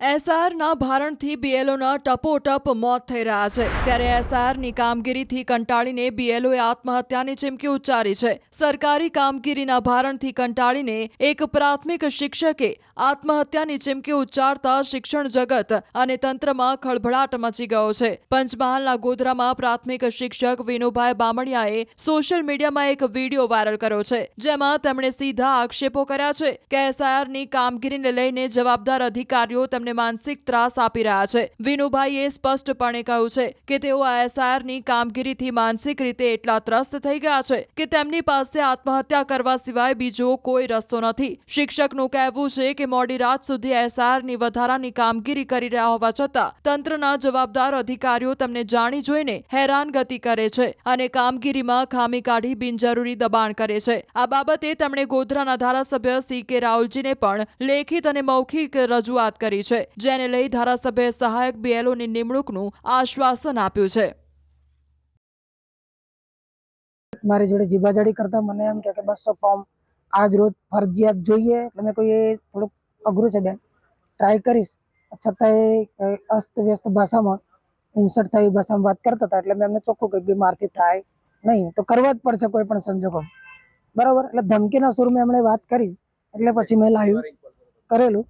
એસઆરના ભારણથી બીએલઓના ટપોટપ મોત થઈ રહ્યા છે ત્યારે એસઆરની કામગીરીથી કંટાળીને બીએલઓએ આત્મહત્યાની ચીમકી ઉચ્ચારી છે। સરકારી કામગીરીના ભારણથી કંટાળીને એક પ્રાથમિક શિક્ષકે આત્મહત્યાની ચીમકી ઉચ્ચારતા શિક્ષણ જગત અને તંત્રમાં ખળભળાટ મચી ગયો છે। પંચમહાલના ગોધરામાં પ્રાથમિક શિક્ષક વિનુભાઈ બામણિયાએ સોશિયલ મીડિયામાં એક વિડીયો વાયરલ કર્યો છે, જેમાં તેમણે સીધા આક્ષેપો કર્યા છે કે એસઆરની કામગીરીને લઈને જવાબદાર અધિકારીઓ તેમને માનસિક ત્રાસ આપી રહ્યા છે। વિનુભાઈએ સ્પષ્ટપણે કહ્યું છે કે તેઓ એસઆરની કામગીરીથી માનસિક રીતે એટલા ત્રસ્ત થઈ ગયા છે કે તેમની પાસે આત્મહત્યા કરવા સિવાય બીજો કોઈ રસ્તો નથી। શિક્ષકનું કહેવું છે કે મોડી રાત સુધી એસઆરની વધારાની કામગીરી કરી રહ્યા હોવા છતાં તંત્રના જવાબદાર અધિકારીઓ તેમને જાણી જોઈને હેરાનગતિ કરે છે અને કામગીરીમાં ખામી કાઢી બિનજરૂરી દબાણ કરે છે। આ બાબતે તેમણે ગોધરાના ધારાસભ્ય CK રાહુલજીને પણ લેખિત અને મૌખિક રજૂઆત કરી છે, જેને લઈ ધારાસભ્ય સહાયક બીએલઓની નિમણૂકનું આશ્વાસન આપ્યું છે। મારી જોડે જીબાજાડી કરતા મને એમ કે 200 ફોર્મ આજ રોજ ફરજિયાત જોઈએ એટલે મેં કોઈ થોડુંક અઘરું છે બેન, ટ્રાય કરીશ। છતાંય અસ્તવ્યસ્ત ભાષામાં ઇન્સર્ટ થઈ ભાષામાં વાત કરતા હતા એટલે મેં એમને ચોખ્ખું કહ્યું કે મારથી થાય નહીં તો કરવા જ પડશે કોઈ પણ સંજોગો, બરાબર। એટલે ધમકીના સૂર મેં એમણે વાત કરી એટલે પછી મેં લાઈવ કરેલું